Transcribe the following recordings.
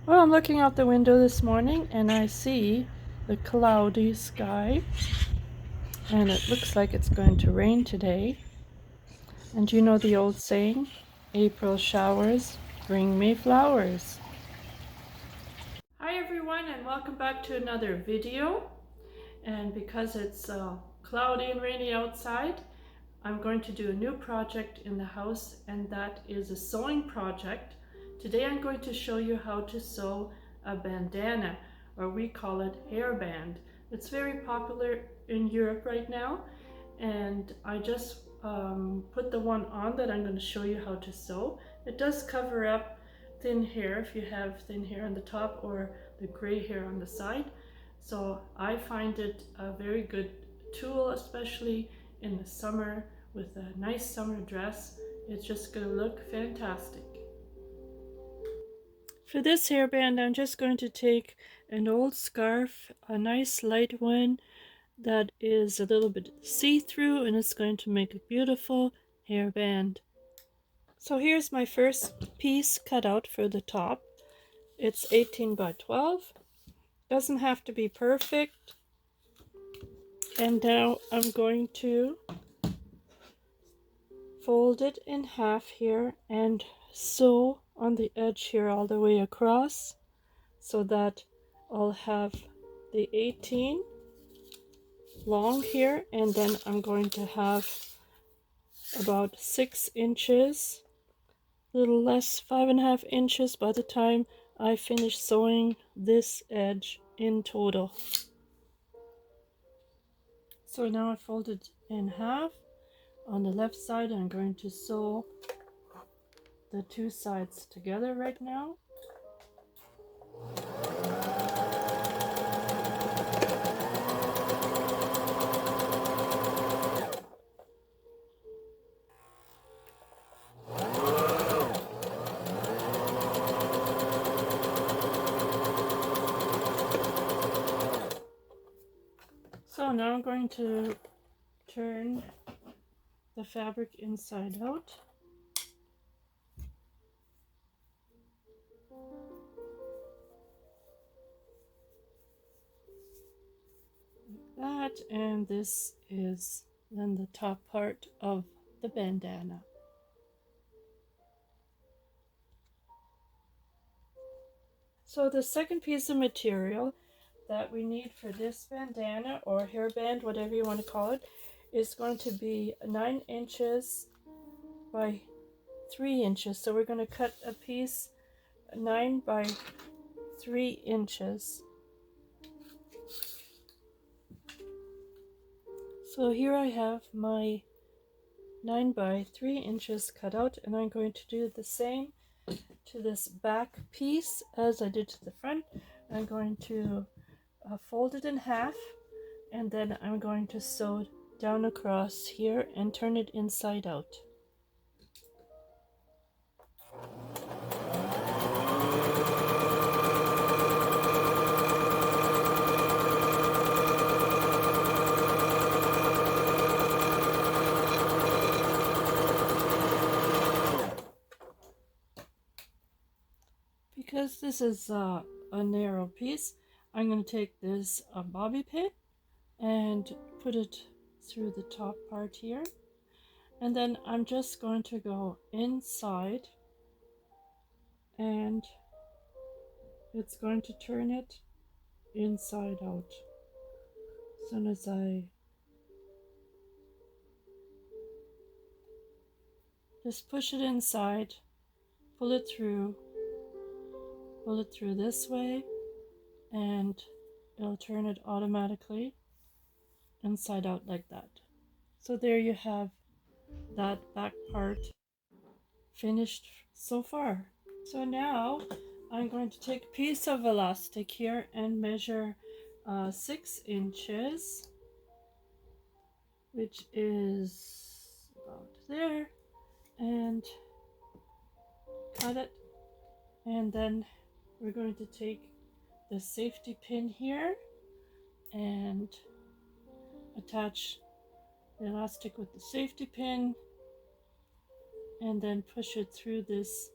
Well, I'm looking out the window this morning and I see the cloudy sky, and it looks like it's going to rain today. And you know the old saying, April showers bring me flowers. Hi everyone, and welcome back to another video. And because it's cloudy and rainy outside, I'm going to do a new project in the house, and that is a sewing project. Today I'm going to show you how to sew a bandana, or we call it hairband. It's very popular in Europe right now, and I just put the one on that I'm going to show you how to sew. It does cover up thin hair if you have thin hair on the top or the gray hair on the side. So I find it a very good tool, especially in the summer with a nice summer dress. It's just going to look fantastic. For this hairband, I'm just going to take an old scarf, a nice light one that is a little bit see-through, and it's going to make a beautiful hairband. So here's my first piece cut out for the top. It's 18 by 12. Doesn't have to be perfect. And now I'm going to fold it in half here and sew on the edge here all the way across, so that I'll have the 18 long here, and then I'm going to have about 6 inches, a little less, 5.5 inches by the time I finish sewing this edge in total. So now I fold it in half. On the left side, I'm going to sew the two sides together right now. So now I'm going to turn the fabric inside out. Like that, and this is then the top part of the bandana. So the second piece of material that we need for this bandana or hairband, whatever you want to call it, is going to be 9 inches by 3 inches. So we're going to cut a piece 9 by 3 inches. So here I have my 9 by 3 inches cut out, and I'm going to do the same to this back piece as I did to the front. I'm going to fold it in half, and then I'm going to sew down across here and turn it inside out. Because this is a narrow piece, I'm going to take this bobby pin and put it through the top part here, and then I'm just going to go inside, and it's going to turn it inside out. As soon as I just push it inside, pull it through this way, and it'll turn it automatically inside out like that. So there you have that back part finished so far. So now I'm going to take a piece of elastic here and measure 6 inches, which is about there, and cut it. And then we're going to take the safety pin here and attach the elastic with the safety pin, and then push it through this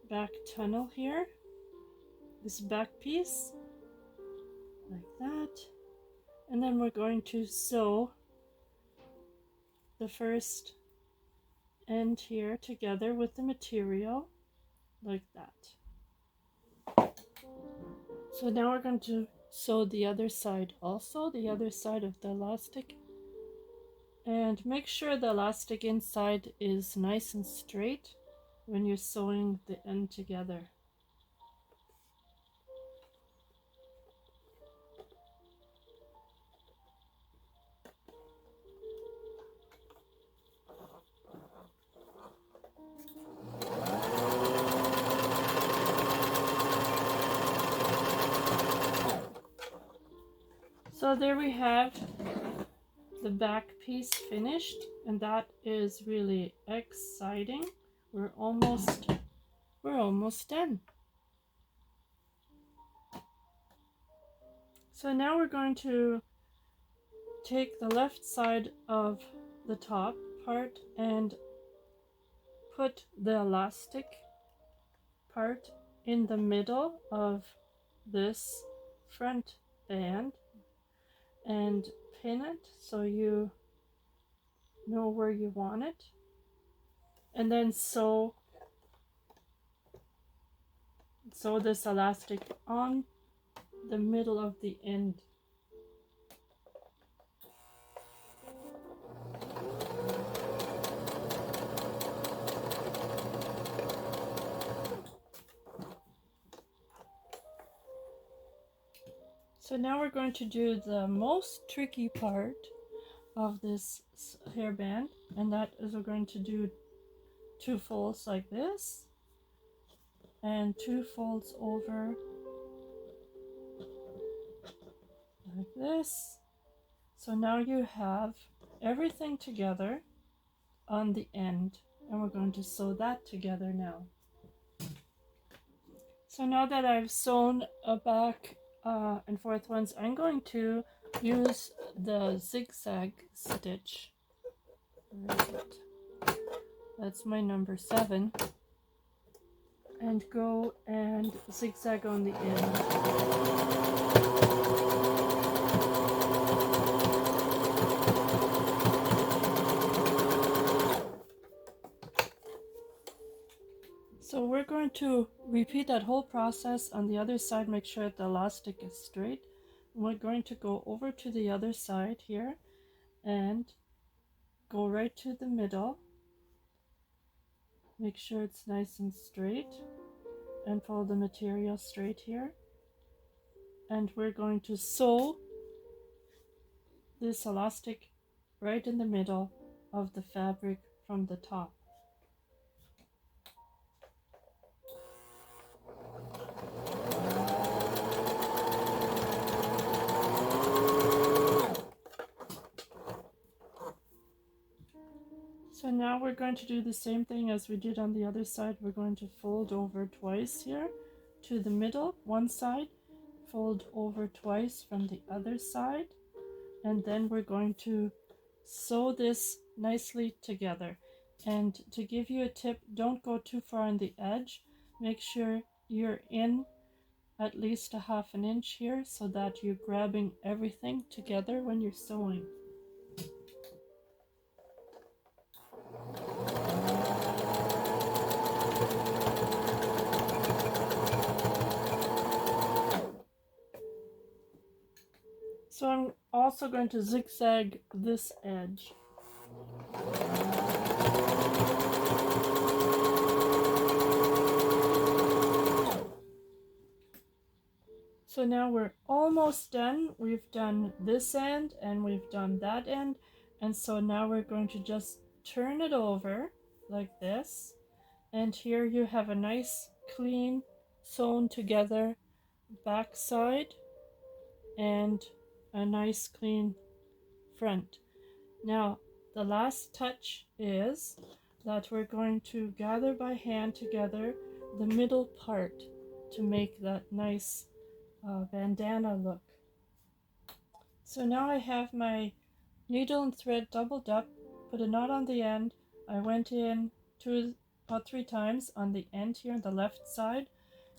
back tunnel here, this back piece like that, and then we're going to sew the first end here together with the material like that. So now we're going to sew the other side also, the other side of the elastic, and make sure the elastic inside is nice and straight when you're sewing the end together. So there we have the back piece finished, and that is really exciting. We're almost done. So now we're going to take the left side of the top part and put the elastic part in the middle of this front band and pin it so you know where you want it, and then sew this elastic on the middle of the end. So now we're going to do the most tricky part of this hairband, and that is we're going to do 2 folds like this and 2 folds over like this. So now you have everything together on the end, and we're going to sew that together now. So now that I've sewn a back and forth ones, I'm going to use the zigzag stitch. Where is it? That's my number 7. And go and zigzag on the end. So we're going to repeat that whole process on the other side. Make sure the elastic is straight. We're going to go over to the other side here and go right to the middle. Make sure it's nice and straight and follow the material straight here. And we're going to sew this elastic right in the middle of the fabric from the top. So now we're going to do the same thing as we did on the other side. We're going to fold over twice here to the middle, one side, fold over twice from the other side, and then we're going to sew this nicely together. And to give you a tip, don't go too far on the edge. Make sure you're in at least a half an inch here so that you're grabbing everything together when you're sewing. So I'm also going to zigzag this edge. So now we're almost done. We've done this end and we've done that end. And so now we're going to just turn it over like this. And here you have a nice, clean, sewn together back side and a nice, clean front. Now, the last touch is that we're going to gather by hand together the middle part to make that nice bandana look. So now I have my needle and thread doubled up, put a knot on the end. I went in 3 times on the end here on the left side,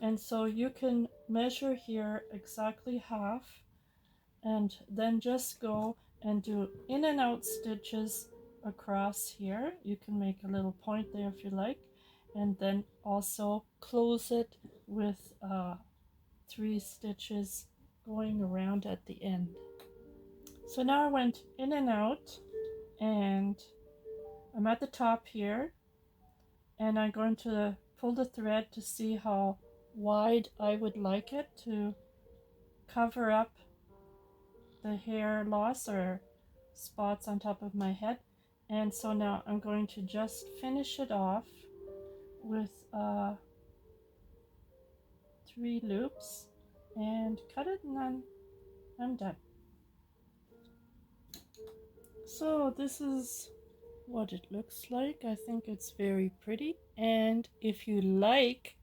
And so you can measure here exactly half, and then just go and do in and out stitches across here. You can make a little point there if you like, and then also close it with 3 stitches going around at the end. So now I went in and out, and I'm at the top here, and I'm going to pull the thread to see how wide I would like it to cover up the hair loss or spots on top of my head. And so now I'm going to just finish it off with 3 loops and cut it, and then I'm done. So this is what it looks like. I think it's very pretty, and if you like,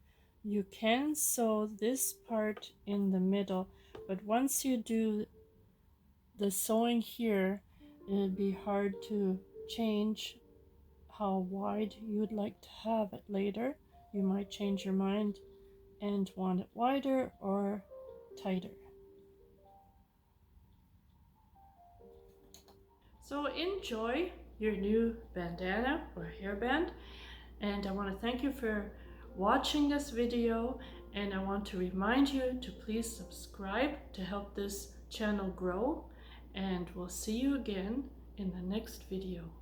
you can sew this part in the middle, but once you do the sewing here, it'd be hard to change how wide you'd like to have it later. You might change your mind and want it wider or tighter. So enjoy your new bandana or hairband, and I want to thank you for watching this video, and I want to remind you to please subscribe to help this channel grow, and we'll see you again in the next video.